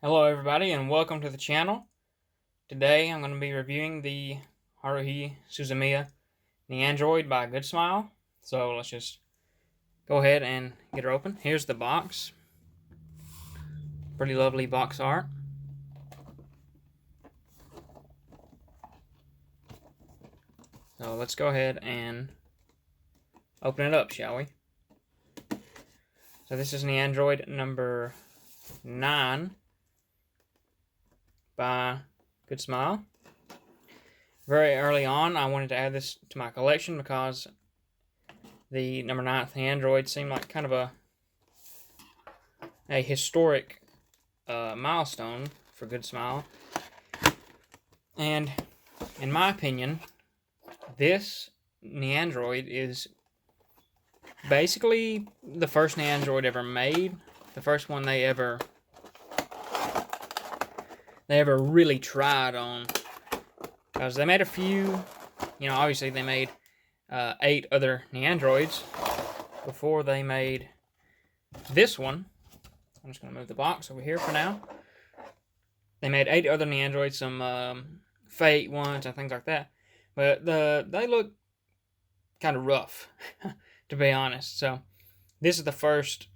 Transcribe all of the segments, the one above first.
Hello everybody and welcome to the channel. Today I'm going to be reviewing the Haruhi Suzumiya Nendoroid by Good Smile. So let's just go ahead and get her open. Here's the box. Pretty lovely box art. So let's go ahead and open it up, shall we? So this is Nendoroid number 9 by Good Smile. Very early on, I wanted to add this to my collection because the number 9th Nendoroid seemed like kind of a historic milestone for Good Smile. And in my opinion, this Nendoroid is basically the first Nendoroid ever made, the first one they ever really tried on, because they made a few, obviously they made 8 other Nendoroids before they made this one. I'm just going to move the box over here for now. They made 8 other Nendoroids, some fake ones and things like that, but they look kind of rough, to be honest. So this is the first,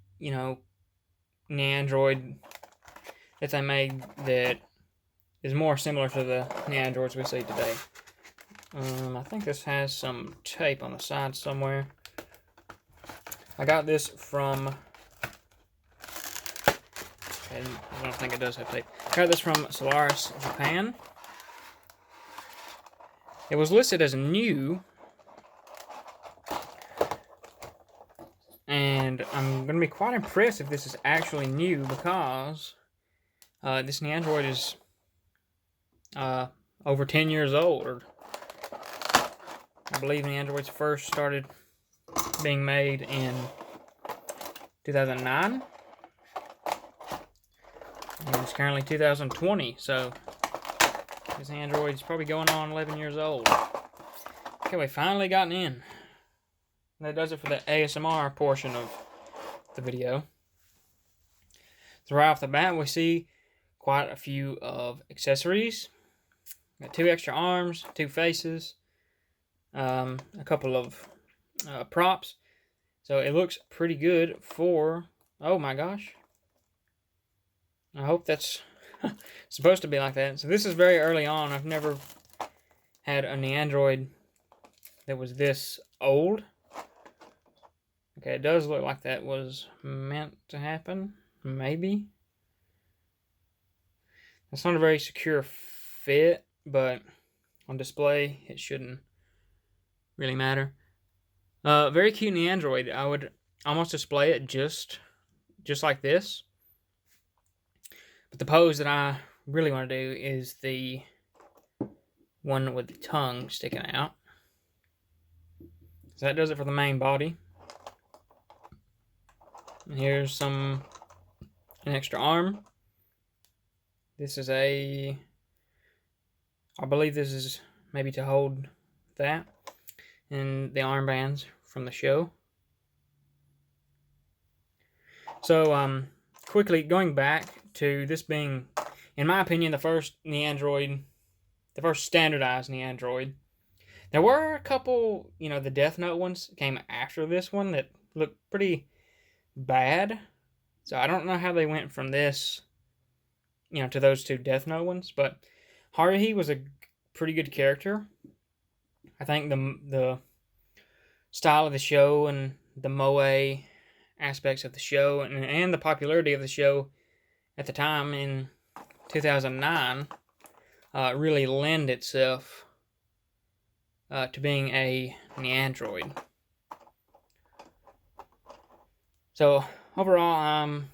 Nendoroid that they made that is more similar to the Nendoroids we see today. I think this has some tape on the side somewhere. I got this from... I don't think it does have tape. I got this from Solaris, Japan. It was listed as new, and I'm going to be quite impressed if this is actually new, because this Nendoroid is over 10 years old. Or I believe Nendoroids first started being made in 2009. And it's currently 2020, so this Nendoroid is probably going on 11 years old. Okay, we finally gotten in. That does it for the ASMR portion of the video. So right off the bat, we see quite a few of accessories. Got 2 extra arms, 2 faces, a couple of props. So it looks pretty good for... Oh my gosh. I hope that's supposed to be like that. So this is very early on. I've never had a Nendoroid that was this old. Okay, it does look like that was meant to happen. Maybe. It's not a very secure fit, but on display it shouldn't really matter. Very cute Nendoroid. I would almost display it just like this. But the pose that I really want to do is the one with the tongue sticking out. So that does it for the main body. And here's an extra arm. This is I believe this is maybe to hold that. And the armbands from the show. So, quickly going back to this being, in my opinion, the first Nendoroid, the first standardized Nendoroid. There were a couple, the Death Note ones came after this one that looked pretty bad. So I don't know how they went from this, to those 2 Death Note ones. But Haruhi was a pretty good character. I think the style of the show and the moe aspects of the show and the popularity of the show at the time in 2009 really lend itself to being a Nendoroid. So overall, I'm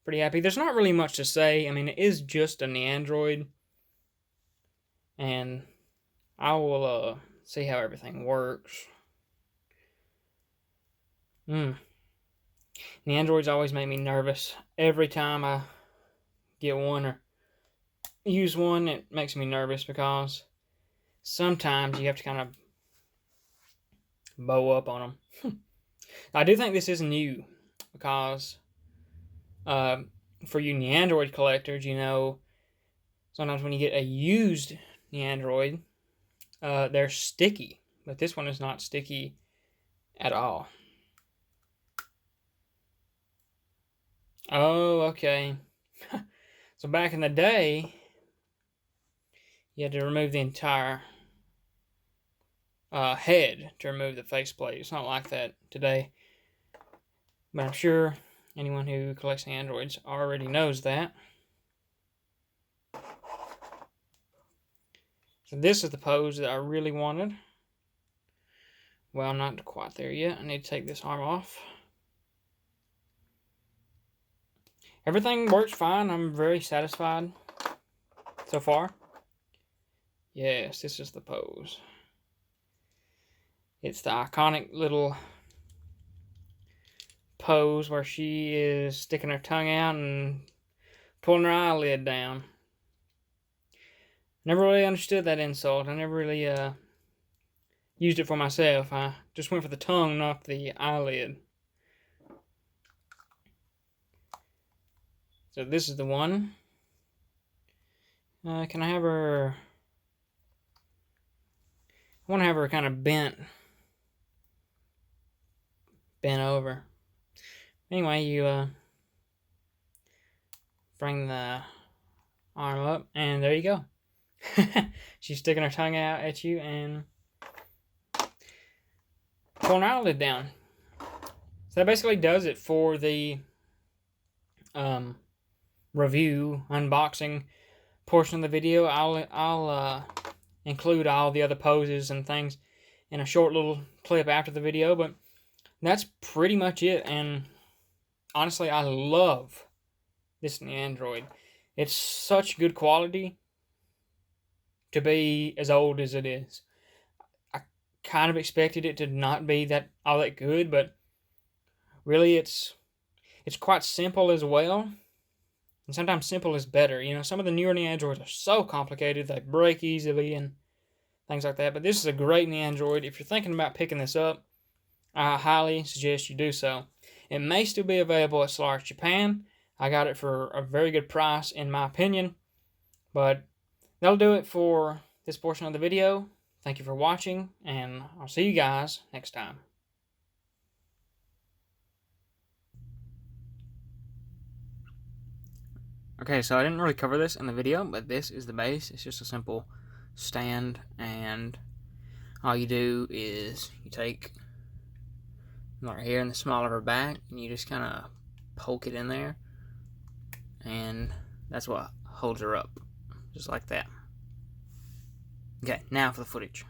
pretty happy. There's not really much to say. I mean, it is just a Nendoroid, and I will see how everything works. Nendoroids always make me nervous. Every time I get one or use one, it makes me nervous because sometimes you have to kind of bow up on them. I do think this is new because for you Nendoroid collectors, you know, sometimes when you get a used Nendoroid, they're sticky. But this one is not sticky at all. Oh, okay. So back in the day, you had to remove the entire head to remove the faceplate. It's not like that today. But I'm sure anyone who collects Nendoroids already knows that. So this is the pose that I really wanted. Well, I'm not quite there yet. I need to take this arm off. Everything works fine. I'm very satisfied so far. Yes, this is the pose. It's the iconic little pose where she is sticking her tongue out and pulling her eyelid down. Never really understood that insult. I never really used it for myself. I just went for the tongue, not the eyelid. So this is the one. Can I have her... I want to have her kind of bent over. Anyway, you bring the arm up, and there you go. She's sticking her tongue out at you and pulling her eyelid down. So that basically does it for the review, unboxing portion of the video. I'll include all the other poses and things in a short little clip after the video, but that's pretty much it. And honestly, I love this Nendoroid. It's such good quality to be as old as it is. I kind of expected it to not be all that good, but really it's quite simple as well. And sometimes simple is better. You know, some of the newer Nendoroids are so complicated, they break easily and things like that. But this is a great Nendoroid. If you're thinking about picking this up, I highly suggest you do so. It may still be available at Solaris Japan. I got it for a very good price, in my opinion. But that'll do it for this portion of the video. Thank you for watching, and I'll see you guys next time. Okay, so I didn't really cover this in the video, but this is the base. It's just a simple stand, and all you do is you take right here in the small of her back, and you just kind of poke it in there, and that's what holds her up, just like that. Okay, now for the footage.